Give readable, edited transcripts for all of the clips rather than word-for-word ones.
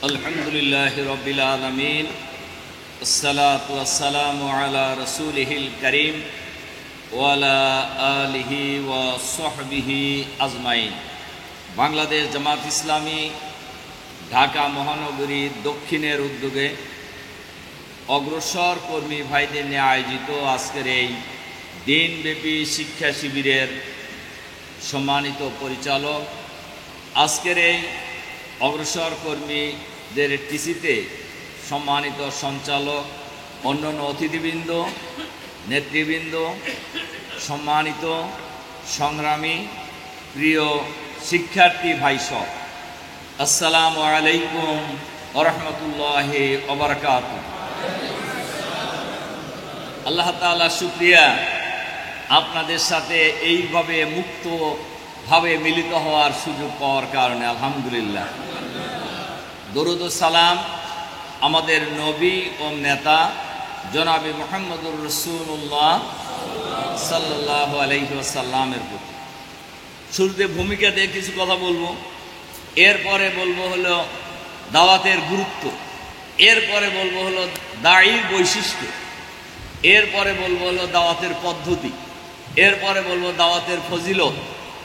আলহামদুলিল্লাহ রাব্বিল আলামিন আসসালাতু ওয়াসসালামু আলা রাসূলিহিল কারীম ওয়া আলা আলিহি ওয়া সাহবিহি আজমাইন। বাংলাদেশ জামাত ইসলামী ঢাকা মহানগরী দক্ষিণের উদ্যোগে অগ্রসর কর্মী ভাইদের নিয়ে আয়োজিত আজকের এই দিনব্যাপী শিক্ষা শিবিরের সম্মানিত পরিচালক, আজকের এই অগ্রসর কর্মীদের টিসিতে সম্মানিত সঞ্চালক, অন্যান্য অতিথিবৃন্দ, নেতৃবৃন্দ, সম্মানিত সংগ্রামী প্রিয় শিক্ষার্থী ভাইসব, আসসালামু আলাইকুম ওয়া রাহমাতুল্লাহি ওয়া বারাকাতুহু। আল্লাহ তাআলা শুকরিয়া আপনাদের সাথে এইভাবে মুক্তভাবে মিলিত হওয়ার সুযোগ পাওয়ার কারণে। আলহামদুলিল্লাহ। দরুদ ও সালাম আমাদের নবী ও নেতা জনাবে মুহাম্মদুর রাসূলুল্লাহ সাল্লাল্লাহু আলাইহি ওয়াসাল্লামের প্রতি। শুরুতে ভূমিকা দিয়ে কিছু কথা বলবো, এরপরে বলবো হলো দাওয়াতের গুরুত্ব, এরপরে বলবো হলো দায়ীর বৈশিষ্ট্য, এরপরে বলবো হলো দাওয়াতের পদ্ধতি, এরপরে বলবো দাওয়াতের ফজিলত,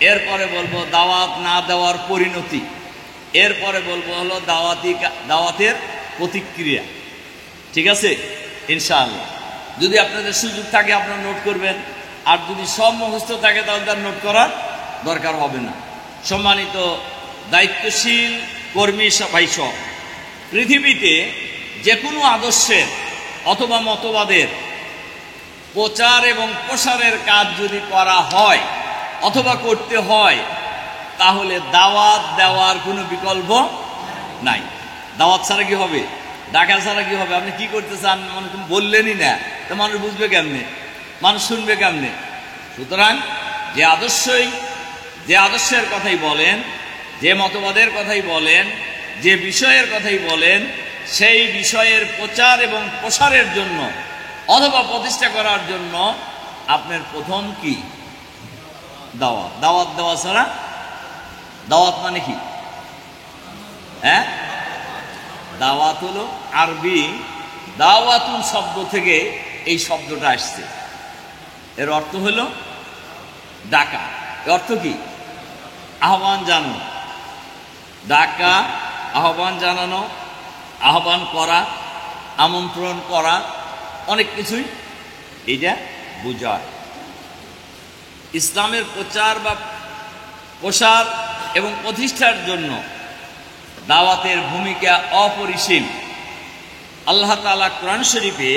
এরপরে বলবো দাওয়াত না দেওয়ার পরিণতি, এরপরে বলবো হলো দাওয়াতের প্রতিক্রিয়া। ঠিক আছে ইনশাআল্লাহ। যদি আপনাদের সুযোগ থাকে আপনারা নোট করবেন, আর যদি সব মুখস্থ থাকে তাহলে তার নোট করার দরকার হবে না। সম্মানিত দায়িত্বশীল কর্মী ভাইসব, পৃথিবীতে যে কোনো আদর্শের অথবা মতবাদের প্রচার এবং প্রসারের কাজ যদি করা হয় অথবা করতে হয়, তাহলে দাওয়াত দেওয়ার কোনো বিকল্প নাই। দাওয়াত ছাড়া কি হবে? ডাকা ছাড়া কি হবে? আপনি কি করতে চান মানুষ বললেনই না, তো মানুষ বুঝবে কেমনে, মানুষ শুনবে কেমনে? সুতরাং যে আদর্শের কথাই বলেন, যে মতবাদের কথাই বলেন, যে বিষয়ের কথাই বলেন, সেই বিষয়ের প্রচার এবং প্রসারের জন্য অথবা প্রতিষ্ঠা করার জন্য আপনার প্রথম কি? দাওয়াত। দাওয়াত দেওয়া ছাড়া, দাওয়াত মানে কি? হ্যাঁ, দাওয়াত হলো আরবি দাওয়াতুন শব্দ থেকে এই শব্দটা আসছে। এর অর্থ হলো ডাকা। এর অর্থ কি? আহ্বান জানানো। ডাকা, আহ্বান জানানো, আহ্বান করা, আমন্ত্রণ করা, অনেক কিছুই এইটা বোঝায়। ইসলামের প্রচার বা প্রসার এবং প্রতিষ্ঠার জন্য দাওয়াতের ভূমিকা অপরিসীম। আল্লাহ তাআলা কোরআন শরীফে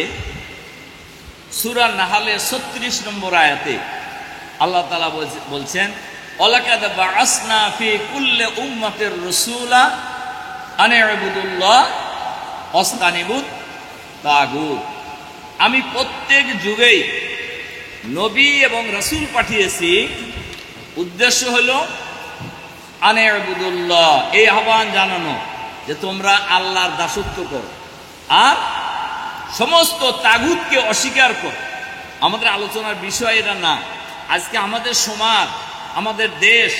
সূরা নাহলের ৩৬ নম্বর আয়াতে আল্লাহ তাআলা বলছেন, ওয়ালাকাদ বাআসনা ফি কুল্লি উম্মাতির রাসূলা আন ইবুদুল্লাহ ওয়াসতানিবুত তাগুত। আমি প্রত্যেক যুগেই নবী এবং রাসূল পাঠিয়েছি, উদ্দেশ্য হলো আন ইবুদুল্লাহ, এই আহ্বান জানানো যে তোমরা আল্লাহর দাসত্ব করো আর সমস্ত তাগুতকে অস্বীকার করো। আমাদের আলোচনার বিষয় এটা না। আজকে আমাদের সমাজ, আমাদের দেশ,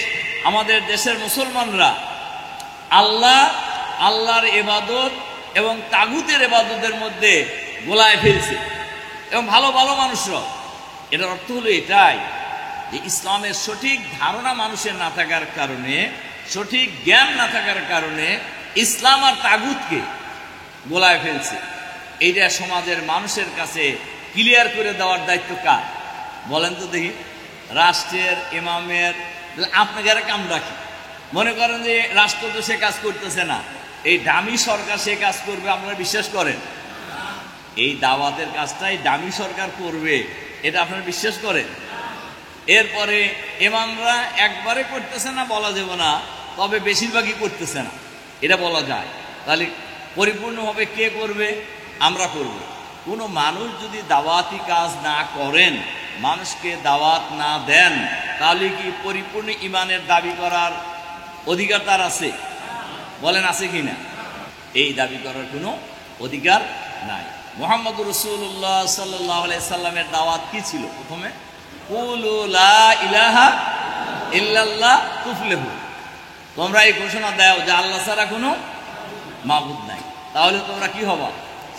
আমাদের দেশের মুসলমানরা আল্লাহর ইবাদত এবং তাগুতের ইবাদতের মধ্যে গোলায় ফেলছে, এবং ভালো ভালো মানুষরা। এটার অর্থ হলো এটাই যে ইসলামের সঠিক ধারণা মানুষের না থাকার কারণে, সঠিক জ্ঞান না থাকার কারণে ইসলাম আর তাগুতকে গোলায় ফেলছে। এইটা সমাজের মানুষের কাছে ক্লিয়ার করে দেওয়ার দায়িত্ব কার বলেন তো দেখি? রাষ্ট্রের, ইমামের। আপনাকে আর কাম রাখি, মনে করেন যে রাষ্ট্র তো সে কাজ করতেছে না, এই দামি সরকার সে কাজ করবে, আপনারা বিশ্বাস করেন? এই দাওয়াতের কাজটাই দামি সরকার করবে, এটা আপনারা বিশ্বাস করেন? এরপরে ইমামরা একবারে করতেছে না বলা যাবে না, তবে বেশিরভাগই করতেছে না এটা বলা যায়। তাহলে পরিপূর্ণভাবে কে করবে? আমরা করব। কোনো মানুষ যদি দাওয়াতি কাজ না করেন, মানুষকে দাওয়াত না দেন, তাহলে কি পরিপূর্ণ ইমানের দাবি করার অধিকার তার আছে? বলেন আছে কি না? এই দাবি করার কোনো অধিকার নাই। মুহাম্মদুর রাসূলুল্লাহ সাল্লাল্লাহু আলাইহি সাল্লামের দাওয়াত কি ছিল? প্রথমে কুলু লা ইলাহা ইল্লাল্লাহ তুফলিহু, তোমরা এই ঘোষণা দাও যে আল্লাহ ছাড়া কোনো মাবুদ নাই, তাহলে তোমরা কি হবা?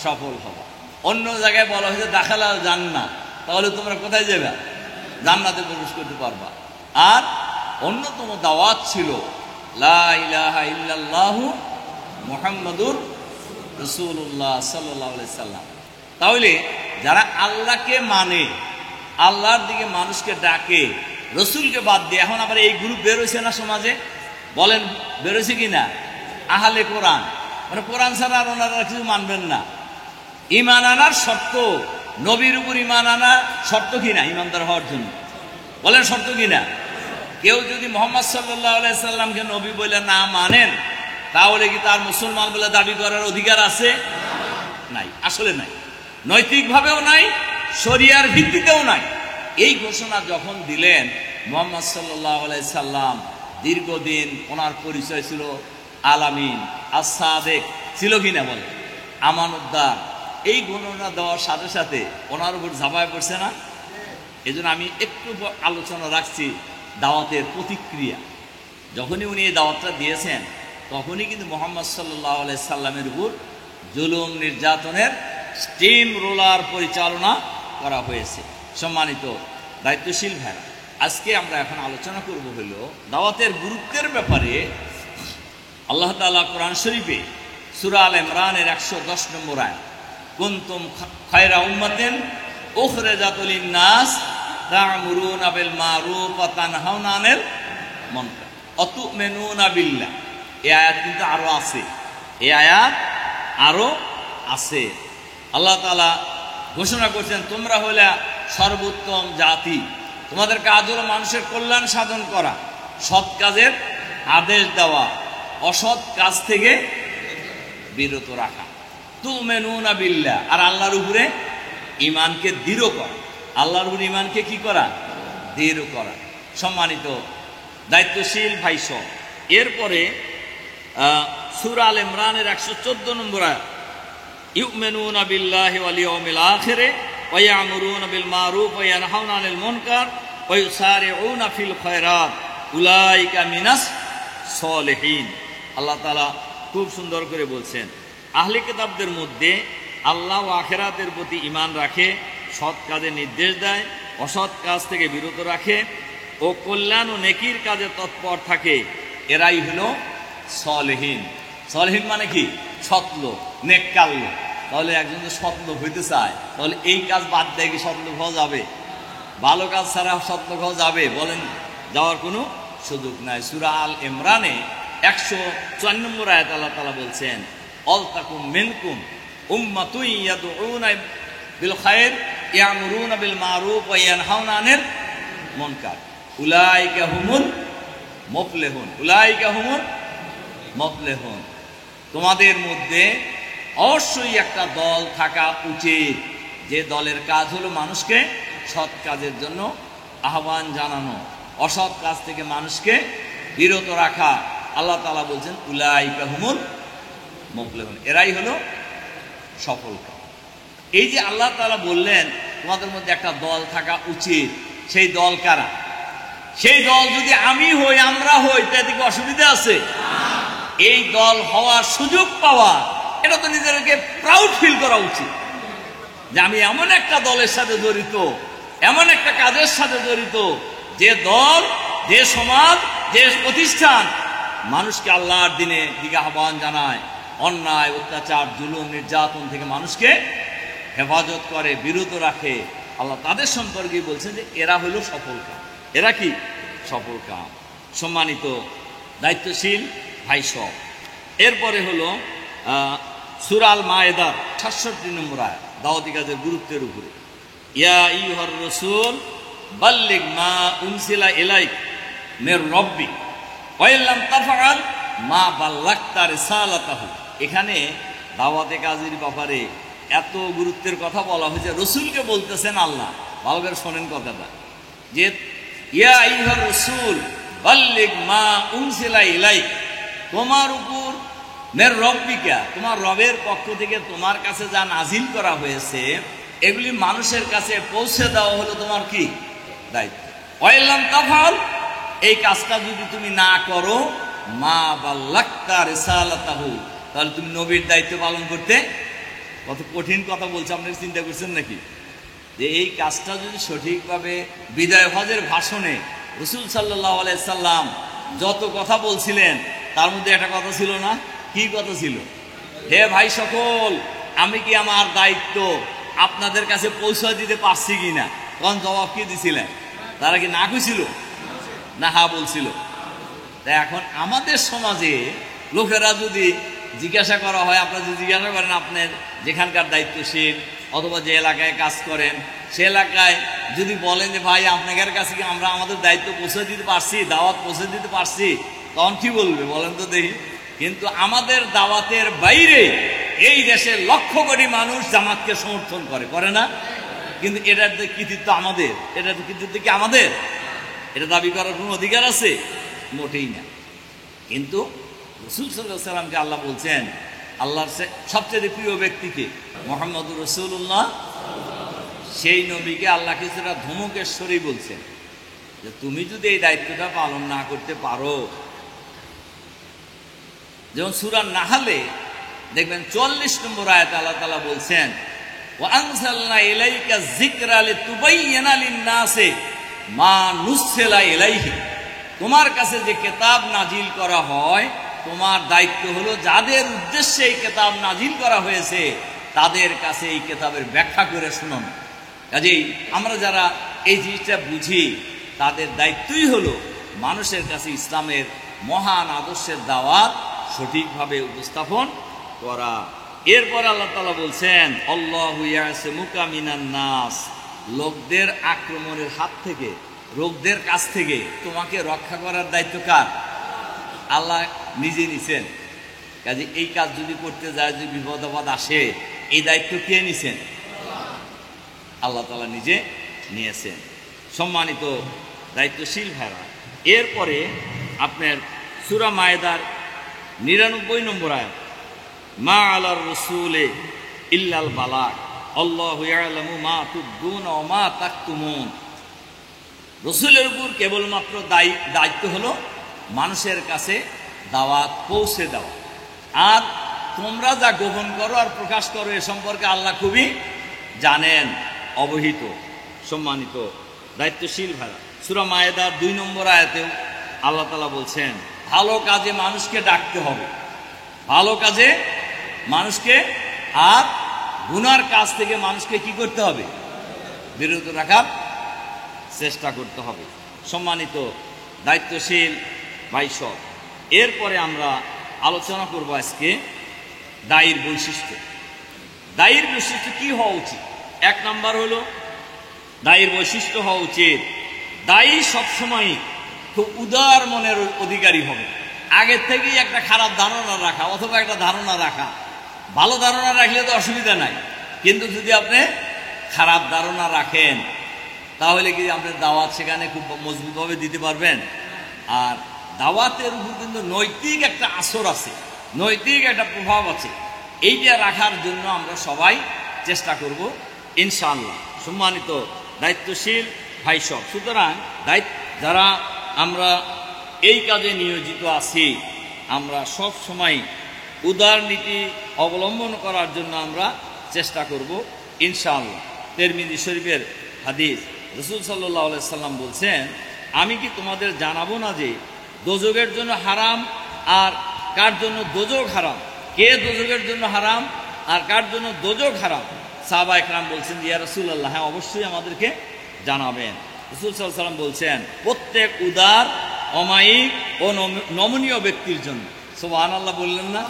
সফল হবা। অন্য জায়গায় বলা হয়েছে দাখালা জান্নাত, তাহলে তোমরা কোথায় যাবে? জান্নাতে প্রবেশ করতে পারবা। আর অন্যতম দাওয়াত ছিল লা ইলাহা ইল্লাল্লাহু মুহাম্মাদুর রাসূলুল্লাহ সাল্লাল্লাহু আলাইহি সাল্লাম। তাহলে যারা আল্লাহকে মানে, আল্লাহর দিকে মানুষকে ডাকে, রসুলকে বাদ দিয়ে, এখন আবার এই গ্রুপ বেরোইছে না সমাজে, বলেন বেরোইছে কিনা? আহলে কোরআন, মানে কোরআন ছাড়া আর ওনারা কিছু মানবেন না। ঈমান আনার শর্ত, নবীর উপর ঈমান আনা শর্ত কিনা ঈমানদার হওয়ার জন্য? বলেন শর্ত কিনা? কেউ যদি মুহাম্মদ সাল্লাল্লাহু আলাইহি সাল্লামকে নবী বলে না মানেন, তাহলে কি তার মুসলমান বলে দাবি করার অধিকার আছে? নাই, আসলে নাই, নৈতিকভাবেও নাই, শরিয়ার ভিত্তিতেও নাই। এই ঘোষণা যখন দিলেন মুহাম্মদ সাল্লাল্লাহু আলাইহি সাল্লাম, দীর্ঘদিন ওনার পরিচয় ছিল আলামিন, আস-সাদিক, ছিল কিনা বলে আমানতদার। এই গণনা দেওয়ার সাথে সাথে ওনার উপর ঝাঁপায় পড়ছে না? এই জন্য আমি একটু আলোচনা রাখছি দাওয়াতের প্রতিক্রিয়া। যখনই উনি এই দাওয়াতটা দিয়েছেন, তখনই কিন্তু মুহাম্মদ সাল্লাল্লাহু আলাইহি সাল্লামের উপর জুলুম নির্যাতনের স্টিম রোলার পরিচালনা করা হয়েছে। সম্মানিত দায়িত্বশীল ভাইরা, আজকে আমরা এখন আলোচনা করব হলো দাওয়াতের গুরুত্বের ব্যাপারে। আল্লাহ তাআলা কোরআন শরীফে সূরা আল ইমরানের 110 নম্বর আয়াত, কুনতুম খায়রা উম্মাতিন উখরিজাত লিন-নাস তা'মুরুনা বিল মারুফ ওয়া তানহাউনা আনিল মুনকার ওয়া তু'মিনুনা বিল্লাহ। এই আয়াত কিন্তু আরো আছে, এই আয়াত আরো আছে। আল্লাহ তাআলা ঘোষণা করছেন, তোমরা হলে সর্বোত্তম জাতি, তোমাদের কাজ হলো মানুষের কল্যাণ সাধন করা, সৎ কাজের আদেশ দেওয়া, অসৎ কাজ থেকে বিরত রাখা। তু'মিনুনা বিল্লাহ, আর আল্লাহর উপরে ঈমানকে দৃঢ় করা। আল্লাহর উপরে ঈমানকে কি করা? দৃঢ় করা। সম্মানিত দায়িত্বশীল ভাইসব, এরপরে সূরা আল ইমরানের 114 নম্বর আয়াত, ইউমিনুনা বিল্লাহি ওয়াল ইয়াউমিল আখির ওয়া ইয়ামুরুনা বিল মারুফ ওয়া ইয়ানহাউনা আনিল মুনকার ওয়া ইউসারিউনা ফিল খায়রাত উলাইকা মিনাস সলিহিন। আল্লাহ তাআলা খুব সুন্দর করে বলছেন, আহলে কিতাবদের মধ্যে আল্লাহ ও আখিরাতের প্রতি ঈমান রাখে, সৎ কাজে নির্দেশ দেয়, অসৎ কাজ থেকে বিরত রাখে ও কল্যাণ ও নেকির কাজে তৎপর থাকে, এরাই হলো সলিহিন। সলিহিন মানে কি? সৎ লোক, নেককার লোক। তাহলে একজন যদি সৎ লোক হইতে চায়, তাহলে এই কাজ বাদ দিয়ে কি সৎ লোক হওয়া যাবে? ভালো কাজ ছাড়া সৎ লোক হওয়া যাবে? বলেন, যাওয়ার কোনো সুযোগ নাই। সূরা আল ইমরানে 104 নম্বর আয়াত আল্লাহ তাআলা বলছেন, অলতাকুম মিনকুম উম্মাতুন ইয়াদউনা বিল খায়র ইয়ামুরুনা বিল মারুফ ওয়া ইয়ানহাউনা আনিল মুনকার উলাইকা হুমুল মুফলিহুন। উলাইকা হুমুল মুফলিহুন। তোমাদের মধ্যে অবশ্যই একটা দল থাকা উচিত, যে দলের কাজ হলো মানুষকে সৎ কাজের জন্য আহ্বান জানানো, অসৎ কাজ থেকে মানুষকে বিরত রাখা। আল্লাহ তাআলা বলছেন উলাইকা হুমুল মুফলিহুন, এরাই হলো সফল। এই যে আল্লাহ তাআলা বললেন তোমাদের মধ্যে একটা দল থাকা উচিত, সেই দল কারা? সেই দল যদি আমি হই, আমরা হই, তাতে কি অসুবিধা আছে? এই দল হওয়ার সুযোগ পাওয়া, এটা তো নিজেদেরকে প্রাউড ফিল করা উচিত যে আমি এমন একটা দলের সাথে জড়িত, এমন একটা কাজের সাথে জড়িত, যে দল, যে সমাজ, যে প্রতিষ্ঠান মানুষকে আল্লাহর দিকে আহ্বান জানায়, অন্যায় অত্যাচার জুলুম নির্যাতন থেকে মানুষকে হেফাজত করে, বিরত রাখে। আল্লাহ তাদের সম্পর্কে বলছেন যে এরা হলো সফল কাম। এরা কি? সফল কাম। সম্মানিত দায়িত্বশীল ভাই সব, এরপরে হলো সূরা আল মায়েদার 66 নম্বর আয়াত, দাওয়াতি কাজের গুরুত্বের উপরে। ইয়া আইয়ুহার রাসূল বাল্লিগ মা উনজিলা ইলাইক মির রাব্বিক ওয়া ইল্লাম তাফআল মা বাল্লাগতা রিসালাতাহু। এখানে দাওয়াতে কাজের ব্যাপারে এত গুরুত্বের কথা বলা হয়েছে, রসুলকে বলতেছেন আল্লাহ। ভালো করে শোনেন কথাটা, যে ইয়া আইয়ুহার রাসূল বাল্লিগ মা উনজিলা ইলাইক, তোমার উপর মের রব্বিকা, তোমার রবের পক্ষ থেকে তোমার কাছে যা নাজিল করা হয়েছে, এগুলি মানুষের কাছে পৌঁছে দেওয়া হলো তোমার কি দায়িত্ব। ওয়া ইল্লাম তাফআল, এই কাজটা যদি তুমি না করো, মা বাল্লাগতা রিসালাতাহু, তাহলে তুমি নবীর দায়িত্ব পালন করতে, কত কঠিন কথা বলছে, আপনারা চিন্তা করছেন নাকি? যে এই কাজটা যদি সঠিকভাবে বিদায় হজের ভাষণে রাসূল সাল্লাল্লাহু আলাইহি সাল্লাম যত কথা বলছিলেন তার মধ্যে একটা কথা ছিল না? কি কথা ছিল? হে ভাই সকল, আমি কি আমার দায়িত্ব আপনাদের কাছে পৌঁছে দিতে পারছি কিনা? তখন জবাব কি দিছিলেন? তারা কি না কইছিল না হা বলছিল? তাই এখন আমাদের সমাজে লোকেরা যদি জিজ্ঞাসা করা হয়, আপনারা যদি জিজ্ঞাসা করেন আপনার যেখানকার দায়িত্বশীল অথবা যে এলাকায় কাজ করেন সে এলাকায় যদি বলেন যে ভাই আপনাদের কাছে কি আমরা আমাদের দায়িত্ব পৌঁছে দিতে পারছি, দাওয়াত পৌঁছে দিতে পারছি, তখন কি বলবে বলেন তো দেখি? কিন্তু আমাদের দাওয়াতের বাইরে এই দেশে লক্ষ কোটি মানুষ জামাতকে সমর্থন করে না? কিন্তু এটার কৃতিত্ব আমাদের? এটার কৃতিত্ব কি আমাদের? এটা দাবি করার কোনো অধিকার আছে? মোটেই না। কিন্তু রাসূল সাল্লাল্লাহু আলাইহি ওয়াসাল্লামকে আল্লাহ বলছেন, আল্লাহর সবচেয়ে প্রিয় ব্যক্তিকে মুহাম্মদুর রাসূলুল্লাহ, সেই নবীকে আল্লাহ কিছুটা ধমকেশ্বরী বলছেন যে তুমি যদি এই দায়িত্বটা পালন না করতে পারো, যেমন সূরা নাহলে দেখবেন ৪৪ নম্বর আয়াতে আল্লাহ তাআলা বলছেন, ওয়া আনজালনা ইলাইকা যিকরা লিতুবাইয়িনা লিন-নাসি মা নুসিলা ইলাইহি, তোমার কাছে যে কিতাব নাজিল করা হয় তোমার দায়িত্ব হলো যাদের উদ্দেশ্যে এই কিতাব নাজিল করা হয়েছে তাদের কাছে এই কিতাবের ব্যাখ্যা করে শোনানো। কাজেই আমরা যারা এই জিনিসটা বুঝি তাদের দায়িত্বই হলো মানুষের কাছে ইসলামের মহান আদর্শের দাওয়াত সঠিকভাবে উপস্থাপন করা। এরপর আল্লাহ তাআলা বলছেন, আল্লাহু ইয়াসিমুকা মিনান নাস, লোকদের আক্রমণের হাত থেকে, লোকদের কাছ থেকে তোমাকে রক্ষা করার দায়িত্ব কার? আল্লাহ নিজে নিছেন। কাজে এই কাজ যদি করতে যায়, যদি বিপদ আপদ আসে, এই দায়িত্ব কে নিছেন? আল্লাহ তাআলা নিজে নিয়েছেন। সম্মানিত দায়িত্বশীল ভাইরা, এরপরে আপনার সূরা মায়েদার ৯৯ নম্বর আয়াত, মা আলার রাসূলে ইল্লাল বালাগ আল্লাহু ইয়ালামু মা তুবদুনা ওয়া মা তাকতুমুন, রাসূলের উপর কেবলমাত্র দায়িত্ব হলো মানুষের কাছে দাওয়াত পৌঁছে দেওয়া, আর তোমরা যা গোপন করো আর প্রকাশ করো এ সম্পর্কে আল্লাহ খুবই জানেন, অবহিত। সম্মানিত দায়িত্বশীল ভাইরা, সূরা মায়েদার ২ নম্বর আয়াতেও আল্লাহ তাআলা বলছেন, ভালো কাজে মানুষকে ডাকতে হবে, ভালো কাজে মানুষকে, আর গুনার কাজ থেকে মানুষকে কি করতে হবে? বিরত রাখার চেষ্টা করতে হবে। সম্মানিত দায়িত্বশীল ভাইসব, এরপরে আমরা আলোচনা করব আজকে দায়ীর বৈশিষ্ট্য। দায়ীর বৈশিষ্ট্য কি হওয়া উচিত? ১ নাম্বার হলো দায়ীর বৈশিষ্ট্য হওয়া উচিত, দায়ী সবসময় খুব উদার মনের অধিকারী হবে। আগের থেকেই একটা খারাপ ধারণা রাখা অথবা একটা ধারণা রাখা, ভালো ধারণা রাখলে তো অসুবিধা নাই, কিন্তু যদি আপনি খারাপ ধারণা রাখেন তাহলে কি আপনার দাওয়াত সেখানে খুব মজবুতভাবে দিতে পারবেন? আর দাওয়াতের উপর কিন্তু নৈতিক একটা আসর আছে, নৈতিক একটা প্রভাব আছে, এইটা রাখার জন্য আমরা সবাই চেষ্টা করব ইনশাআল্লাহ। সম্মানিত দায়িত্বশীল ভাইসব, সুতরাং যারা আমরা এই কাজে নিয়োজিত আছি, আমরা সব সময় উদার নীতি অবলম্বন করার জন্য আমরা চেষ্টা করব ইনশাআল্লাহ। তিরমিজি শরীফের হাদিস, রাসূল সাল্লাল্লাহু আলাইহি সাল্লাম বলছেন, আমি কি তোমাদের জানাবো না যে দোজখের জন্য হারাম আর কার জন্য দোজখ হারাম? কে দোজখের জন্য হারাম আর কার জন্য দোজখ হারাম? সাহাবায়ে কেরাম বলছেন, ইয়া রাসূলুল্লাহ, হ্যাঁ অবশ্যই আমাদেরকে জানাবেন। রাসূল সাল্লাল্লাহু আলাইহি সাল্লাম বলছেন, প্রত্যেক উদার, অমায়িক ও নমনীয় ব্যক্তির জন্য। সুবহানাল্লাহ বললেন না?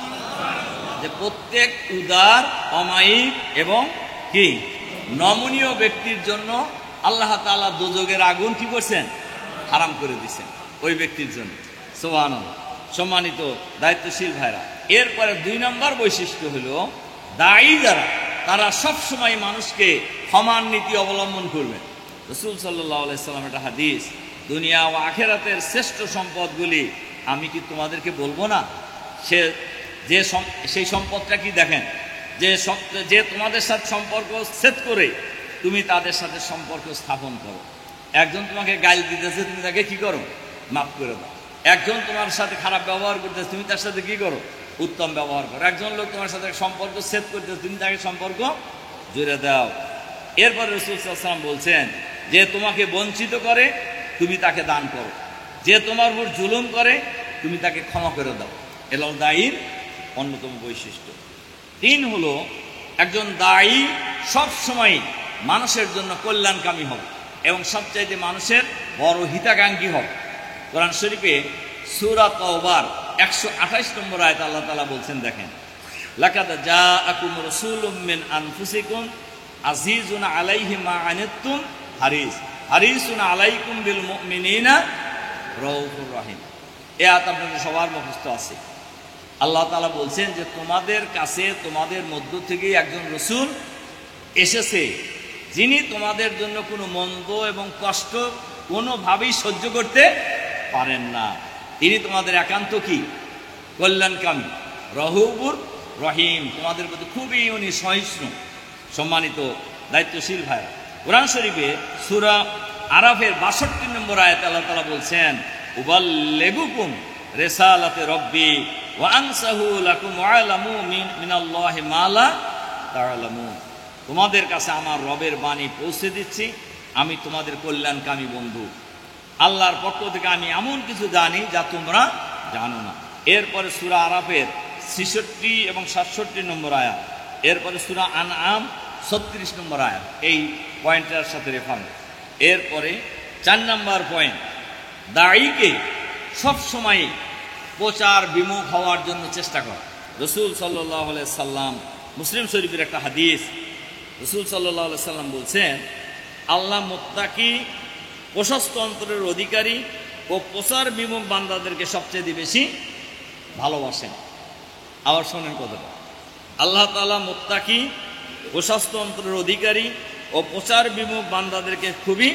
যে প্রত্যেক উদার, অমায়িক এবং কি নমনীয় ব্যক্তির জন্য আল্লাহ তাআলা দোজখের আগুন কি করছেন? হারাম করে দিয়েছেন ওই ব্যক্তির জন্য। সুবহানাল্লাহ। সম্মানিত দায়িত্বশীল ভাইরা, এরপরে ২ নম্বর বৈশিষ্ট্য হলো দায়ী যারা, তারা সবসময় মানুষকে সমান নীতি অবলম্বন করবেন। রাসূল সাল্লাল্লাহু আলাইহি সাল্লাম একটা হাদিস, দুনিয়া ও আখিরাতের শ্রেষ্ঠ সম্পদগুলি আমি কি তোমাদেরকে বলবো না? সেই সম্পদটা কি দেখেন, যে তোমাদের সাথে সম্পর্ক ছেদ করে তুমি তাদের সাথে সম্পর্ক স্থাপন করো। একজন তোমাকে গাল দিতেছে, তুমি তাকে কি করো? মাফ করে দাও। একজন তোমার সাথে খারাপ ব্যবহার করতেছে, তুমি তার সাথে কি করো? উত্তম ব্যবহার করো। একজন লোক তোমার সাথে সম্পর্ক ছেদ করতে, তুমি তাকে সম্পর্ক জুড়ে দাও। এরপরে রাসূল সাল্লাল্লাহু আলাইহি ওয়াসাল্লাম বলছেন যে তোমাকে বঞ্চিত করে তুমি তাকে দান করো, যে তোমার উপর জুলুম করে তুমি তাকে ক্ষমা করে দাও। এটা হলো দায়ীর অন্যতম বৈশিষ্ট্য। 3 হলো একজন দায়ী সবসময় মানুষের জন্য কল্যাণকামী হবে এবং সবচাইতে মানুষের বড় হিতাকাঙ্ক্ষী হবে। কোরআন শরীফে সূরা তাওবার 128 নম্বর আয়াতে আল্লাহ তাআলা বলছেন, দেখেন, লাকাদ জাআকুম রাসূলুম মিন আনফুসিকুম আজিজুন আলাইহি মা আনিতুম হারিসুন আলাইকুম বিল মুমিনিনা রাউফুর রহিম। এই আয়াত আপনাদের সবার মুখস্থ আছে। আল্লাহ তাআলা বলছেন যে তোমাদের কাছে, তোমাদের মধ্য থেকেই একজন রাসূল এসেছে, যিনি তোমাদের জন্য কোনো মন্দ এবং কষ্ট কোনোভাবেই সহ্য করতে পারেন না। তিনি তোমাদের একান্ত কি কল্যাণকামী, রউফুর রহিম, তোমাদের প্রতি খুবই উনি সহিষ্ণু। সম্মানিত দায়িত্বশীল ভাই, কোরআন শরীফে সূরা আরাফের 62 নম্বর আয়াতে আল্লাহ তাআলা বলছেন, উবাল্লিগুকুম রিসালাতি রাব্বি ওয়া আনসাহু লাকুম ওয়া আলামু মিনাল্লাহি মা লা তা'লামুন। তোমাদের কাছে আমার রবের বাণী পৌঁছে দিচ্ছি, আমি তোমাদের কল্যাণকামী বন্ধু। আল্লাহর পক্ষ থেকে আমি এমন কিছু জানি যা তোমরা জানো না। এরপরে সূরা আরাফের 66 এবং 67 নম্বর আয়াত, এরপরে সূরা আনআম 36 নম্বর আয়াত এই পয়েন্টটার সাথে রেফারেন্স। এরপরে 4 নম্বর পয়েন্ট, দায়ীকে সবসময় প্রচার বিমুখ হওয়ার জন্য চেষ্টা করা। রাসূল সাল্লাল্লাহু আলাইহি সাল্লাম, মুসলিম শরীফের একটা হাদিস, রাসূল সাল্লাল্লাহু আলাইহি সাল্লাম বলছেন, আল্লাহ মুত্তাকি, প্রশস্ত অন্তরের অধিকারী ও প্রচার বিমুখ বান্দাদেরকে সবচেয়ে বেশি ভালোবাসেন। আবার শোনেন কথাটা, আল্লাহ তাআলা মুত্তাকি, প্রশস্ত অন্তরের অধিকারী ও প্রচার বিমুখ বান্দাদেরকে খুবই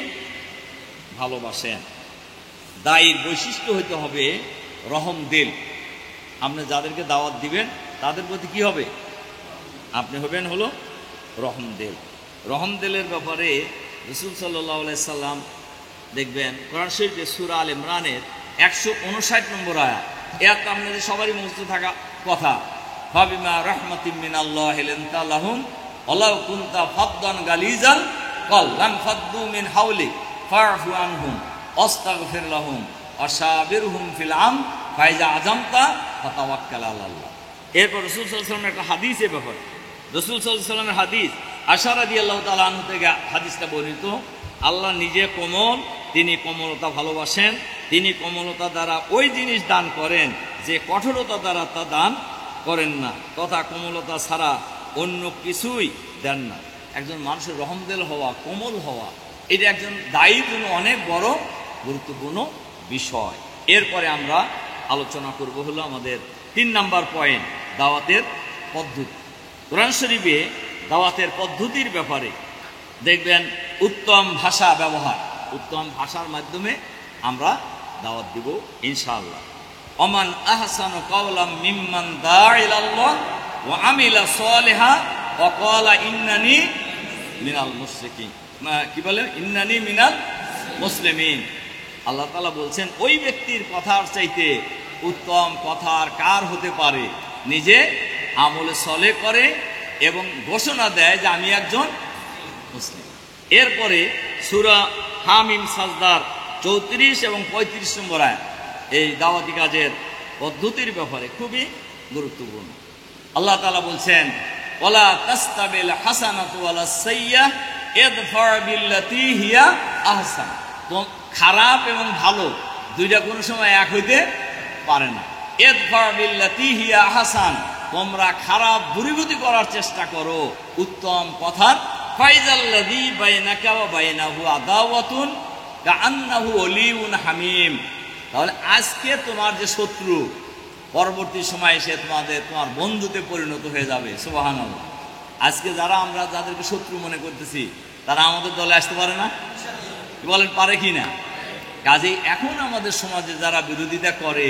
ভালোবাসেন। দায়ীর বৈশিষ্ট্য হইতে হবে রহম দিল। আপনি যাদেরকে দাওয়াত দিবেন তাদের প্রতি কি হবে? আপনি হবেন হলো রহম দিল। রহম দিলের ব্যাপারে রাসূল সাল্লাল্লাহু আলাইহি সাল্লাম দেখবেন কোরআন শরীফে সূরা আল ইমরানের 159 নম্বর আয়াত, এত আপনাদের সবারই মুখস্থ থাকা কথা, ফাবিমা রাহমাতিম মিনাল্লাহি লিনতা লাহুম ওয়ালাউ কুনতা ফাদ্দান গালিজাল কল লানফাদ্দু মিন হাওলিক ফা'ফু আনহুম ওয়াস্তাগফির লাহুম ওয়াশাবিরহুম ফিল আম ফাইজা আযামতা ফাতাওয়াক্কাল আলাল্লাহ। এরপর রাসূল সাল্লাল্লাহু আলাইহি ওয়াসাল্লামের একটা হাদিসে ব্যাপার, রাসূল সাল্লাল্লাহু আলাইহি ওয়াসাল্লামের হাদিস, আয়েশা রাদিয়াল্লাহু তাআলা আনহা থেকে হাদিসটা বর্ণিত, আল্লাহ নিজে কোমল, তিনি কোমলতা ভালোবাসেন, তিনি কোমলতা দ্বারা ওই জিনিস দান করেন যে কঠোরতা দ্বারা তা দান করেন না, তথা কোমলতা ছাড়া অন্য কিছুই দেন না। একজন মানুষের রহমদিল হওয়া, কোমল হওয়া, এটা একজন দায়ীর জন্য অনেক বড় গুরুত্বপূর্ণ বিষয়। এরপরে আমরা আলোচনা করব হলো আমাদের 3 নাম্বার পয়েন্ট, দাওয়াতের পদ্ধতি। কোরআন শরীফে দাওয়াতের পদ্ধতির ব্যাপারে দেখবেন উত্তম ভাষা ব্যবহার, উত্তম ভাষার মাধ্যমে আমরা দাওয়াত দিব ইনশাআল্লাহ। ওমান আহসানু কাওলাম মিম্মান দাআ ইলাল্লাহ ওয়া আমিলা সালিহা ওয়া ক্বালা ইন্নানি মিনাল মুশরিকিন। কি বলে? ইন্নানি মিনাল মুসলিমিন। আল্লাহ তাআলা বলছেন ওই ব্যক্তির কথার চাইতে উত্তম কথা আর কার হতে পারে, নিজে আমলে সলে করে এবং ঘোষণা দেয় যে আমি একজন মুসলিম। এরপরে সূরা হামিম সাজদার 34 এবং 35 নম্বর আয়াত এই দাওয়াতি কাজের পদ্ধতির ব্যাপারে খুবই গুরুত্বপূর্ণ। আল্লাহ তাআলা বলছেন, ওয়ালা তাস্তাবিল হাসানাতু ওয়ালা সাইয়্যা ইদফা বিল্লাতী হিয়া আহসান। তো খারাপ এবং ভালো দুইটা কোনো সময় এক হইতে পারে না। ইদফা বিল্লাতী হিয়া আহসান, তোমরা খারাপ দূরীভূত করার চেষ্টা করো উত্তম কথার। ফাইজাল্লাযী বাইনাকা ওয়া বাইনাহু আদাওয়াতুন কাআন্নাহু ওয়ালিয়ুন হামীম। তাহলে আজকে তোমার যে শত্রু পরবর্তী সময়ে সে তোমার বন্ধুতে পরিণত হয়ে যাবে। সুবহানাল্লাহ। আজকে যারা আমরা যাদেরকে শত্রু মনে করতেছি তারা আমাদের দলে আসতে পারে না, বলেন পারে কি না? কাজেই এখন আমাদের সমাজে যারা বিরোধিতা করে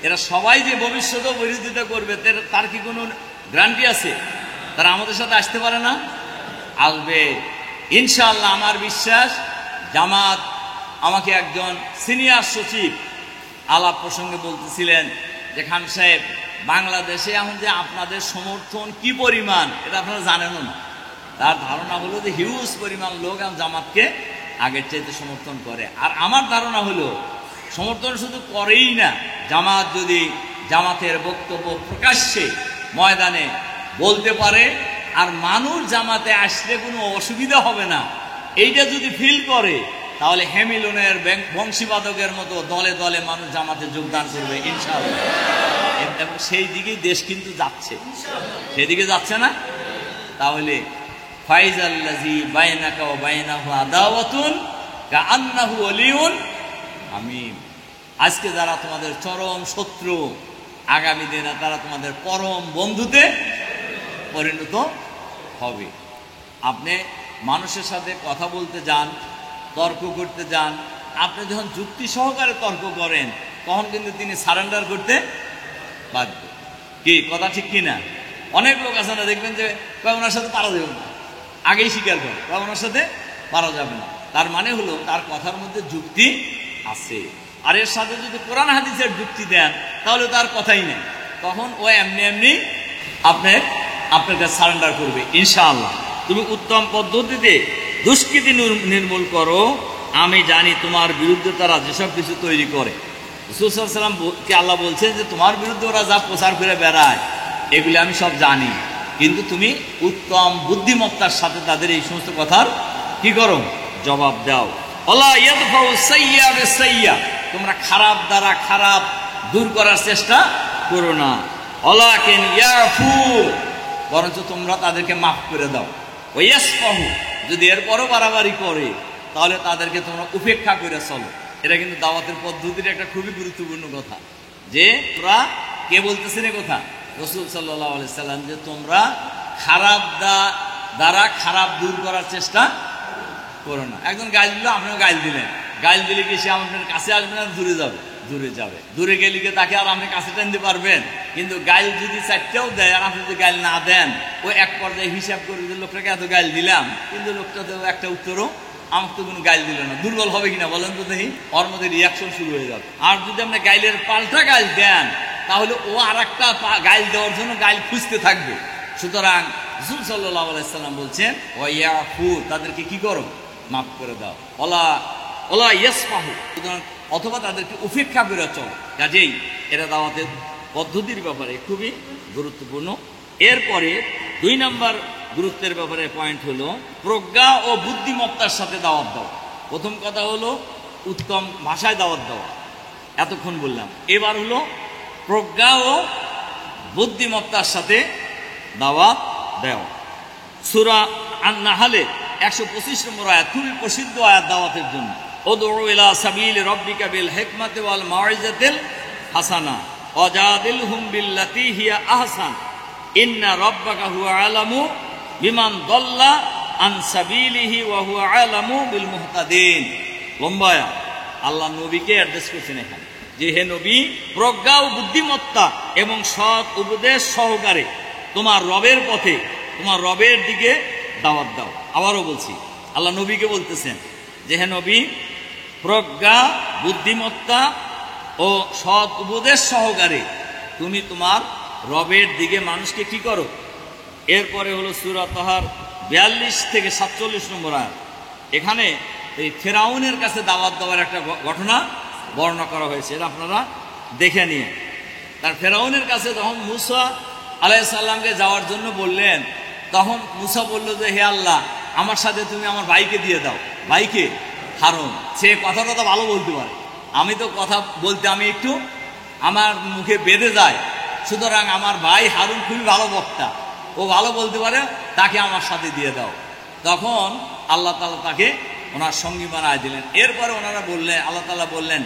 এরা সবাই যে ভবিষ্যতেও বিরোধিতা করবে তার কি কোনো গ্যারান্টি আছে? তারা আমাদের সাথে আসতে পারে না? আসবে ইনশাআল্লাহ। আমার বিশ্বাস, জামাত আমাকে একজন সিনিয়র সচিব আলাপ প্রসঙ্গে বলতেছিলেন যে খান সাহেব বাংলাদেশে এখন যে আপনাদের সমর্থন কি পরিমাণ এটা আপনারা জানেনও না। তার ধারণা হলো যে হিউজ পরিমাণ লোক এখন জামাতকে আগের চাইতে সমর্থন করে। আর আমার ধারণা হলো সমর্থন শুধু করেই না, জামাত যদি জামাতের বক্তব্য প্রকাশ্যে ময়দানে বলতে পারে আর মানুষ জামাতে আসলে কোনো অসুবিধা হবে না, এইটা যদি ফিল করে, তাহলে হ্যামিলনের বংশীবাদকের মতো দলে দলে মানুষ জামাতে যোগদান করবে ইনশাআল্লাহ। এবং সেই দিকেই দেশ কিন্তু যাচ্ছে, সেদিকে যাচ্ছে না? তাহলে ফাইজাল্লাযী বাইনাকা ওয়া বাইনাহু আদাওয়াতুন কাআন্নাহু ওয়ালিয়ুন হামীম। আজকে যারা তোমাদের চরম শত্রু, আগামী দিনে তারা তোমাদের পরম বন্ধুতে পরিণত হবে। আপনি মানুষের সাথে কথা বলতে যান, তর্ক করতে যান, আপনি যখন যুক্তি সহকারে তর্ক করেন তখন কিন্তু তিনি সারেন্ডার করতে বাধ্য। কি কথা ঠিক কিনা? অনেক লোক আছে না, দেখবেন যে ওনার সাথে পারা যাবে না, আগেই স্বীকার করে ওনার সাথে পারা যাবে না। তার মানে হলো তার কথার মধ্যে যুক্তি আছে। আর এর সাথে যদি কোরআন হাদিসের যুক্তি দেন তাহলে তার কথাই নেই, তখন ও এমনি এমনি আপনার কাছে সারেন্ডার করবে ইনশাআল্লাহ। তুমি উত্তম পদ্ধতিতে দুষ্কৃতি নির্মূল করো, আমি জানি তোমার বিরুদ্ধে তারা যেসব কিছু তৈরি করে। রাসূল সাল্লাল্লাহু আলাইহি ওয়াসাল্লাম কে আল্লাহ বলছেন যে তোমার বিরুদ্ধে ওরা যা প্রচার করে বেড়ায় এগুলি আমি সব জানি, কিন্তু তুমি উত্তম বুদ্ধিমত্তার সাথে তাদের এই সমস্ত কথার কি করো? জবাব দাও। আল্লাহ ইয়াদফাউ সাইয়্যা বিসাইয়্যা, তোমরা খারাপ দ্বারা খারাপ দূর করার চেষ্টা করো না। ওয়ালাকিন ইয়াফু, বরঞ্চ তোমরা তাদেরকে মাফ করে দাও। ওয়াসফাহু, যদি এরপরও বাড়াবাড়ি করে তাহলে তাদেরকে তোমরা উপেক্ষা করে চলো। এটা কিন্তু দাওয়াতের পদ্ধতির একটা খুবই গুরুত্বপূর্ণ কথা, যে তোমরা কে বলতেছেন এ কথা? রাসূল সাল্লাল্লাহু আলাইহি সাল্লাম, যে তোমরা খারাপ দ্বারা খারাপ দূর করার চেষ্টা করো না। একজন গাইল দিল, আপনিও গাইল দিলেন, গাইল দিলে কি সে আপনার কাছে আসবে না দূরে যাবে? দূরে যাবে। দূরে গেলে কি তাকে আর আপনি কাছে টানতে পারবেন? কিন্তু গাইল যদি চারটেও দেয় আর আপনি যদি গাইল না দেন, ওই এক পর্যায়ে হিসাব করে যে লোকটাকে এত গাইল দিলাম, কিন্তু লোকটা তো একটা উত্তরও আমার তো কোনো গাইল দিল না, দুর্বল হবে কিনা বলেন তো দেখি? ওর মধ্যে রিয়াকশন শুরু হয়ে যাবে। আর যদি আপনি গাইলের পাল্টা গাইল দেন তাহলে ও আর একটা গাইল দেওয়ার জন্য গাইল খুঁজতে থাকবে। সুতরাং রাসূল সাল্লাল্লাহু আলাইহি সাল্লাম বলছেন ওয়ায়াফু, তাদেরকে কি করো? মাফ করে দাও। ওলা ইয়াসফাহু, অথবা তাদেরকে উপেক্ষা করে চলো। কাজেই এটা দাওয়াতের পদ্ধতির ব্যাপারে খুবই গুরুত্বপূর্ণ। এরপরে 2 নম্বর গুরুত্বের ব্যাপারে পয়েন্ট হলো প্রজ্ঞা ও বুদ্ধিমত্তার সাথে দাওয়াত দাও। প্রথম কথা হলো উত্তম ভাষায় দাওয়াত দেওয়া, এতক্ষণ বললাম। এবার হলো প্রজ্ঞা ও বুদ্ধিমত্তার সাথে দাওয়াত দেওয়া। সূরা আন-নাহলে 125 নম্বর আয়াত, খুবই প্রসিদ্ধ আয়াত দাওয়াতের জন্য। উদউ ইলা সাবিলি রাব্বিকা বিল হিকমাতি ওয়াল মাউইজাতিল হাসানা ওয়াজাদিলহুম বিল্লাতী হিয়া আহসান ইন্না রাব্বাকা হুয়া আলামু বিমান দাল্লা আন সাবিলিহি ওয়া হুয়া আলামু বিল মুহতাদিন। লম্বায়া আল্লাহ নবীকে অ্যাড্রেস করছেন এখানে, যে হে নবী, প্রজ্ঞা ও বুদ্ধিমত্তা এবং সৎ উপদেশ সহকারে তোমার রবের পথে, তোমার রবের দিকে দাওয়াত দাও। আবারও বলছি, আল্লাহ নবীকে বলতেছেন যে হে নবী, প্রজ্ঞা, বুদ্ধিমত্তা ও সৎ উপদেশ সহকারে তুমি তোমার রবের দিকে মানুষকে কি করো। এরপরে হলো সূরা তাহার 42 থেকে 47 নম্বর আয়াত। এখানে এই ফেরাউনের কাছে দাওয়াত দেওয়ার একটা ঘটনা বর্ণনা করা হয়েছে, এটা আপনারা দেখে নিয়ে। তার ফেরাউনের কাছে যখন মুসা আলাইহিস সালামকে যাওয়ার জন্য বললেন, তখন মুসা বলল যে হে আল্লাহ, আমার সাথে তুমি আমার ভাইকে দিয়ে দাও। ভাইকে? হারুন। সে কথাটা ভালো বলতে পারে, আমি তো কথা বলতে আমি একটু আমার মুখে বেঁধে যায়, সুতরাং আমার ভাই হারুন খুবই ভালো বক্তা, ও ভালো বলতে পারে, তাকে আমার সাথে দিয়ে দাও। তখন আল্লাহ তাআলা তাকে ওনার সঙ্গী বানায় দিলেন। এরপরে ওনারা বললেন, আল্লাহ তাআলা বললেন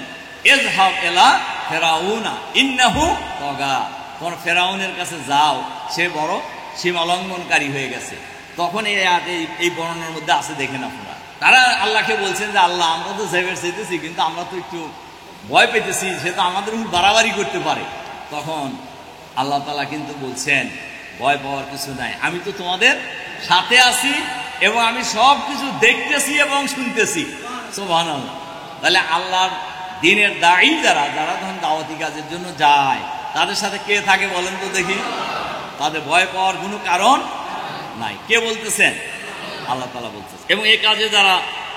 ইযহাব ইলা ফিরাউনা ইন্নাহু তাগা, তোমরা ফেরাউনের কাছে যাও, সে বড় সীমা লঙ্ঘনকারী হয়ে গেছে। তখন এই বর্ণনার মধ্যে আছে, দেখেন আপনারা, তারা আল্লাহকে বলছেন যে আল্লাহ, আমরা তো জেবের চাইতেছি, কিন্তু আমরা তো একটু ভয় পেতেছি, সে তো আমাদের উপর বাড়াবাড়ি করতে পারে। তখন আল্লাহ তাআলা কিন্তু বলছেন ভয় পাওয়ার কিছু নাই, আমি তো তোমাদের সাথে আছি এবং আমি সব কিছু দেখতেছি এবং শুনতেছি। সুবহানাল্লাহ। তাহলে আল্লাহর দ্বীনের দায়ী যারা তখন দাওয়াতি কাজের জন্য যায়, তাদের সাথে কে থাকে বলেন তো দেখি? তাদের ভয় পাওয়ার কোনো কারণ নাই। কে বলতেছেন? আল্লাহ তাআলা বলতেছেন। এবং এই কাজে যারা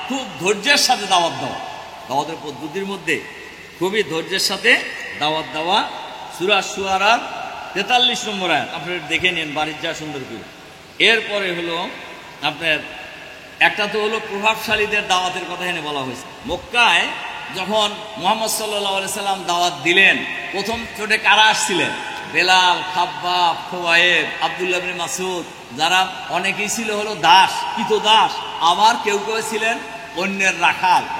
খুব ধৈর্যের সাথে দাওয়াত দেওয়া, দাওয়াতের পদ্ধতির মধ্যে খুবই ধৈর্যের সাথে দাওয়াত দেওয়া। সূরা শুআরার 43 নম্বর আয়াত আপনারা দেখে নিন বাড়ির যা সুন্দর করে। এরপরে হলো আপনার একটা তো হলো প্রভাবশালীদের দাওয়াতের কথা এনে বলা হয়েছে। মক্কায় যখন মুহাম্মদ সাল্লাল্লাহু আলাইহি সাল্লাম দাওয়াত দিলেন, প্রথম ছোটে কারা আসছিলেন? বেলাল, খাব্বাব, খুবাইব, আব্দুল্লাহ ইবনে মাসউদ, যারা অনেকেই ছিল হলো দাস, কৃতদাস, আবার কেউ কেউ ছিলেন অন্যের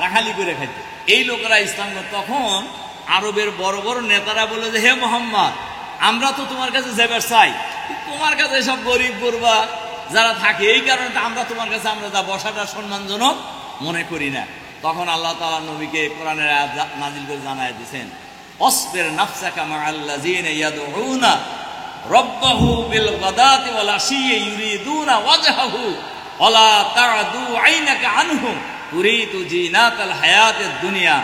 রাখালি করে খাইতে। এই লোকেরা ইসলাম। তখন আরবের বড় বড় নেতারা বলে যে, হে মুহাম্মদ, আমরা তো তোমার কাছে যাবার চাই, তোমার কাছে সব গরিব গুরবা যারা থাকে, এই কারণে আমরা তোমার কাছে আমরা যা বসাটা সম্মানজনক মনে করি না। তখন আল্লাহ তাআলা নবীকে কোরআনের আয়াত নাজিল করে জানায় দিয়েছেন, অসবির নাফসাকা মাআল্লাযিনা ইয়াদউনা রাব্বাহু বিল গাদাতি ওয়াল আশিয়্যি ইউরিদুনা ওয়াজহাহু ওয়ালা তা'দু আইনাকা আনহুম তুরিদু জিনাতাল হায়াতিদ দুনিয়া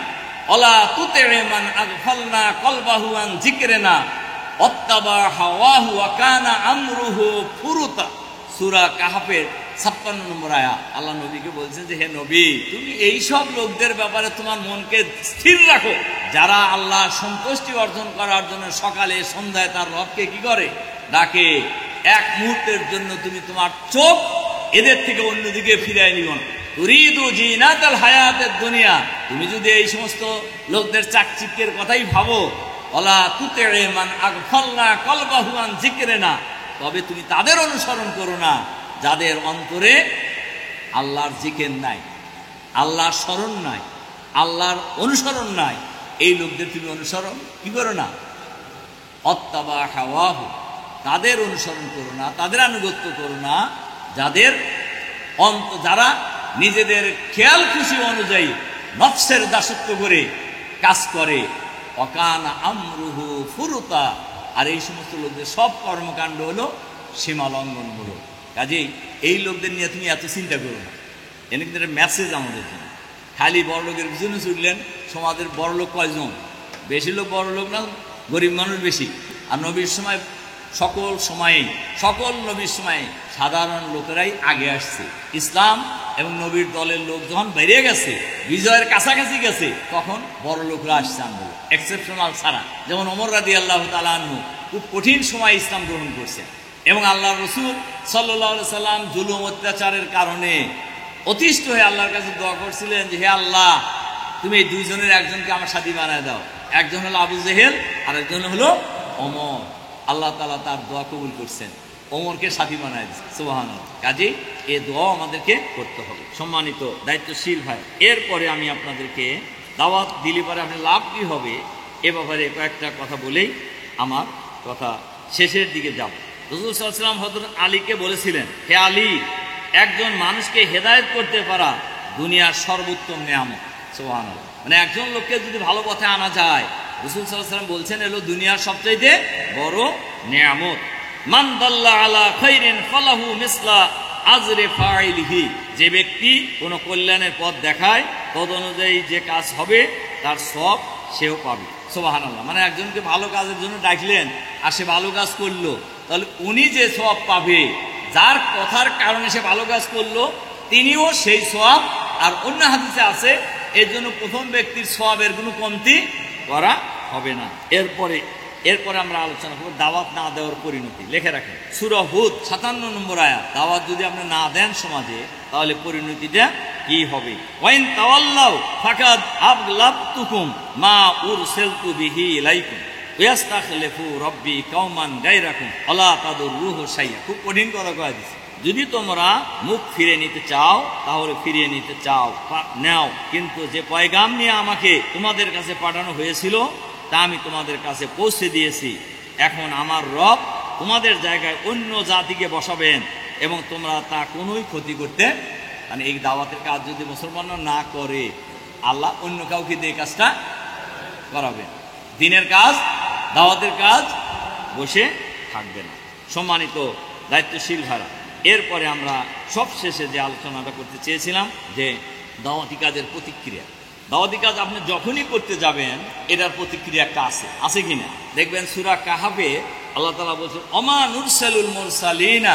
ওয়ালা তুতি' মান আগফালনা কলবাহু আন যিকরিনা ওয়াত্তাবা হাওয়াহু ওয়া কানা আমরুহু ফুরুতা। সূরা কাহফের 56 নম্বর আয়াত। আল্লাহ নবীকে বলছেন যে, হে নবী, তুমি এই সব লোকদের ব্যাপারে তোমার মনকে স্থির রাখো, যারা আল্লাহ সন্তুষ্টি অর্জন করার জন্য সকালে সন্ধ্যায় তার রবকে কি করে? ডাকে। এক মুহূর্তের জন্য তুমি তোমার চোখ এদের থেকে অন্যদিকে ফিরিয়ে নিও না। তুরিদু জিনাতাল হায়াতের দুনিয়া, তুমি যদি এই সমস্ত লোকদের চাকচিক্যের কথাই ভাবো, ওয়ালা তুতি' মান আগফালনা কলবাহু আন যিকরিনা, তবে তুমি তাদের অনুসরণ করো না যাদের অন্তরে আল্লাহর জিকির নাই, আল্লাহর স্মরণ নাই, আল্লাহর অনুসরণ নাই। এই লোকদের তুমি অনুসরণ কি করো না? অত্তাবা হাওয়াহু, তাদের অনুসরণ করো না, তাদের আনুগত্য করো না, যারা নিজেদের খেয়াল খুশি অনুযায়ী নফসের দাসত্ব করে কাজ করে। ওয়াকানা আমরুহু ফুরুতা, আর এই সমস্ত লোকদের সব কর্মকাণ্ড হলো সীমা লঙ্ঘনমূলক। কাজেই এই লোকদের নিয়ে তুমি এত চিন্তা করো না। এনে কিন্তু একটা মেসেজ আমাদের জন্য। খালি বড় লোকের পিছনে ছুটলেন, সমাজের বড় লোক কয়জন? বেশি লোক বড় লোক না, গরিব মানুষ বেশি। আর নবীর সময় সকল নবীর সময় সাধারণ লোকেরাই আগে আসছে। ইসলাম এবং নবীর দলের লোক যখন বেরিয়ে গেছে, বিজয়ের কাছাকাছি গেছে, তখন বড় লোকরা আসছে আন্দোলন, এক্সেপশনাল ছাড়া। যেমন ওমর রাদিয়াল্লাহু তাআলা আনহু খুব কঠিন সময় ইসলাম গ্রহণ করছে, এবং আল্লাহ রসুল সাল্লাল্লাহু আলাইহি সাল্লাম জুলুম অত্যাচারের কারণে অতিষ্ঠ হয়ে আল্লাহর কাছে দোয়া করছিলেন যে, হে আল্লাহ, তুমি এই দুইজনের একজনকে আমার সাথী বানায় দাও। একজন হলো আবু জেহেল, আর একজন হলো ওমর। আল্লাহ তাআলা তার দোয়া কবুল করছেন, ওমরকে সাথী বানায় দিচ্ছেন। সুবহানাল্লাহ। কাজেই এই দোয়া আমাদেরকে করতে হবে। সম্মানিত দায়িত্বশীল ভাই, এরপরে আমি আপনাদেরকে দাওয়াত দিলে পরে আপনার লাভ কি হবে এ ব্যাপারে কয়েকটা কথা বলেই আমার কথা শেষের দিকে যাব। রাসূল সাল্লাল্লাহু আলাইহি ওয়াসাল্লাম হযরত আলীকে বলেছিলেন, হে আলী, একজন মানুষকে হেদায়েত করতে পারা দুনিয়ার সর্বোত্তম নিয়ামত। সুবহানাল্লাহ। মানে একজন লোককে যদি ভালো পথে আনা যায়, রাসূল সাল্লাল্লাহু আলাইহি ওয়াসাল্লাম বলছেন, এলো দুনিয়ার সবচাইতে বড় নিয়ামত। মান দাল্লা আলা খাইরিন ফালাহু মিসলা আজরি ফাইলিহি, যে ব্যক্তি কোনো কল্যাণের পথ দেখায়, তদ অনুযায়ী যে কাজ হবে তার সব সেও পাবে। সুবহানাল্লাহ। মানে একজনকে ভালো কাজের জন্য ডাকলেন, আর সে ভালো কাজ করলো, তাহলে উনি যে সওয়াব পাবে, যার কথার কারণে সে ভালো কাজ করলো, তিনিও সেই সওয়াব। আর অন্য হাদিসে আছে, এর জন্য প্রথম ব্যক্তির সওয়াবের কোনো কমতি করা হবে না। এরপরে আমরা আলোচনা করব দাওয়াত না দেওয়ার পরিণতি। লিখে রাখেন, সূরা হুদ 57 নম্বর আয়াত। দাওয়াত যদি আপনি না দেন সমাজে, তাহলে পরিণতিটা কি হবে? ওয়াইন তাওয়াল্লাউ ফাকাদ আবলাগতুকুম মা উরসিলতু বিহি ইলাইকুম ইয়াস্তাখলিফু রাব্বি কওমান গায়রাকুম আলা তাদুরুহু শাইআ। খুব কঠিন কথা কয়ে দিছে। যদি তোমরা মুখ ফিরে নিতে চাও, তাহলে ফিরিয়ে নিতে নাও, কিন্তু যে পয়গাম নিয়ে আমাকে তোমাদের কাছে পাঠানো হয়েছিল তা আমি তোমাদের কাছে পৌঁছে দিয়েছি। এখন আমার রব তোমাদের জায়গায় অন্য জাতিকে বসাবেন, এবং তোমরা তা কোনোই ক্ষতি করতে, মানে এই দাওয়াতের কাজ যদি মুসলমানরা না করে, আল্লাহ অন্য কাউকে দিয়ে কাজটা করাবেন। দিনের কাজ, দাওয়াতের কাজ বসে থাকবে না। সম্মানিত দায়িত্বশীল ভাইরা, এরপরে আমরা সবশেষে যে আলোচনাটা করতে চেয়েছিলাম, যে দাওয়াতি কাজের প্রতিক্রিয়া। দাওয়াতি কাজ আপনি যখনই করতে যাবেন, এটার প্রতিক্রিয়া একটা আছে কিনা দেখবেন সূরা কাহাফে আল্লাহ তাআলা বলছেন ওমা নুরসালুল মুরসালিনা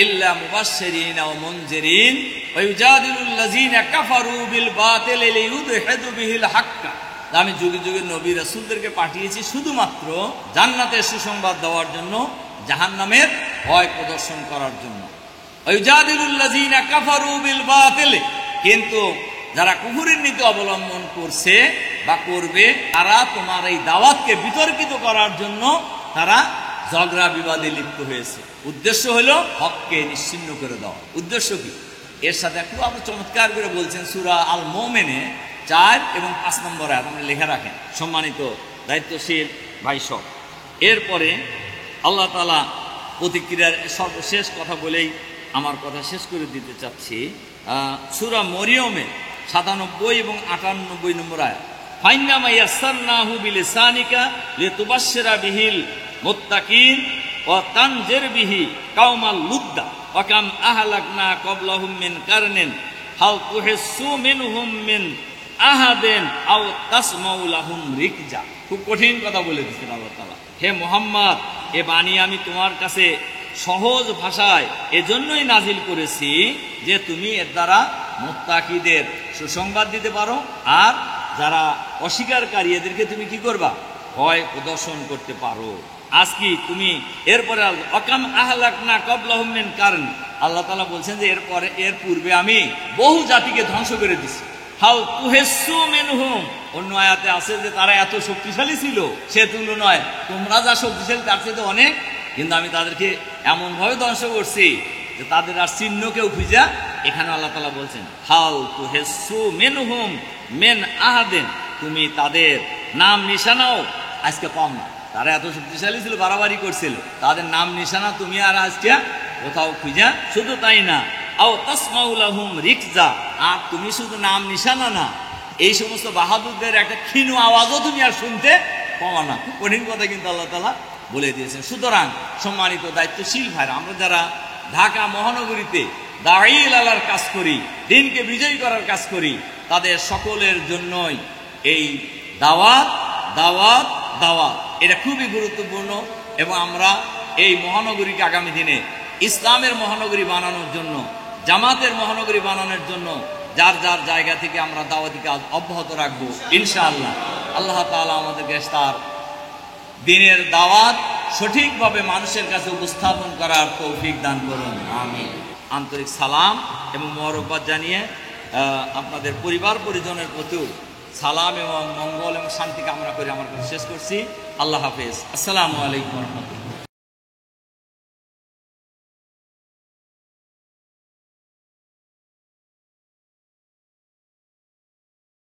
ইল্লা মুবাশশিরিনা ওয়া মুনজিরিন ওয়া ইউজাদিলুল লাযিনা কাফারু বিল বাতিলি লিইউদহিদু বিহিল হাক্কা। আমি যুগে যুগে নবী রাসূলদেরকে পাঠিয়েছি শুধুমাত্র জান্নাতের সুসংবাদ দেওয়ার জন্য, জাহান্নামের ভয় প্রদর্শন করার জন্য। ওয়া ইউজাদিলুল লাযিনা কাফারু বিল বাতিলি, কিন্তু যারা কুফরের নীতি অবলম্বন করছে বা করবে তারা তোমার এই দাওয়াতকে বিতর্কিত করার জন্য তারা ঝগড়া বিবাদে লিপ্ত হয়েছে। উদ্দেশ্য হলো হককে নিশ্চিহ্ন করে দেওয়া। উদ্দেশ্য কি? এর সাথে একটু আপনি চমৎকার করে বলছেন সূরা আল মুমিনে 4 এবং 5 নম্বর আয়াত আপনি লিখে রাখেন সম্মানিত দায়িত্বশীল ভাই সব। এরপরে আল্লাহ তাআলা প্রতিক্রিয়ার সর্বশেষ কথা বলেই আমার কথা শেষ করে দিতে চাচ্ছি। সূরা মরিয়মে 97 এবং 98 নম্বর আয়াত, ফাইন্নামা ইয়াসসারনাহু বিলিসানিকা লিতুবাশশিরা বিহিল মুত্তাকিন ওয়া তানজির বিহি কাওমাল লুদ্দা ওয়া কাম আহলাকনা ক্বাবলাহুম মিন কারনিন হাল তুহিসসু মিনহুম মিন আহাদিন আও তাসমাউ লাহুম রিকজা। খুব কঠিন কথা বলে দিয়েছেন আল্লাহ তাআলা। হে মুহাম্মদ, এ বাণী আমি তোমার কাছে সহজ ভাষায় এজন্যই নাজিল করেছি যে তুমি এর দ্বারা মুত্তাকিদের সুসংবাদ দিতে পারো, আর যারা অস্বীকারী এদেরকে তুমি কি করবা? ভয় প্রদর্শন করতে পারো। আজ কি তুমি এরপরে অকাম আহলাকনা ক্বাবলাহুম মিন কারন, আল্লাহ তাআলা বলছেন যে এর পূর্বে আমি বহু জাতিকে ধ্বংস করে দিছি। হাল তুহিসসু মিনহুম, অন্য আয়াতে আছে যে তারা এত শক্তিশালী ছিল সে তুলনায় তোমরা যা শক্তিশালী তার চেয়ে অনেক, কিন্তু আমি তাদেরকে এমনভাবে ধ্বংস করছি যে তাদের আর চিহ্ন কেউ খুঁজা। এখানে আল্লাহ তাআলা বলছেন হাল তুহিসসু মিনহুম মিন আহাদিন, তুমি তাদের নাম নিশানাও আজকে পাও না। তারা এত শক্তিশালী ছিল, বাড়াবাড়ি করছিল, তাদের নাম নিশানা তুমি আর আজকে কোথাও খুঁজা। শুধু তাই না, আও তাসমাউ লাহুম রিকজা, আর তুমি শুধু নাম নিশানা না, এই সমস্ত বাহাদুরদের একটা ক্ষীণ আওয়াজও তুমি আর শুনতে পাও না। খুব কঠিন কথা কিন্তু আল্লাহ তাআলা বলে দিয়েছেন। সুতরাং সম্মানিত দায়িত্বশীল ভাইরা, আমরা যারা ঢাকা মহানগরীতে দাঈল আলার কাজ করি, দিনকে বিজয়ী করার কাজ করি, তাদের সকলের জন্যই এই দাওয়াত দাওয়াত দাওয়াত এটা খুবই গুরুত্বপূর্ণ। এবং আমরা এই মহানগরীকে আগামী দিনে ইসলামের মহানগরী বানানোর জন্য, জামাতের মহানগরী বানানোর জন্য যার যার জায়গা থেকে আমরা দাওয়াতি কাজ অব্যাহত রাখবো ইনশাআল্লাহ। আল্লাহ তাআলা আমাদেরকে তার দিনের দাওয়াত সঠিকভাবে মানুষের কাছে উপস্থাপন করার তৌফিক দান করুন, আমিন। আন্তরিক সালাম এবং মোবারকবাদ জানিয়ে আপনাদের পরিবার পরিজনের প্রতিও সালাম এবং মঙ্গল এবং শান্তি কামনা করে আমার শেষ করছি। আল্লাহ হাফেজ। আসসালামু আলাইকুম ওয়া রাহমাতুল্লাহ।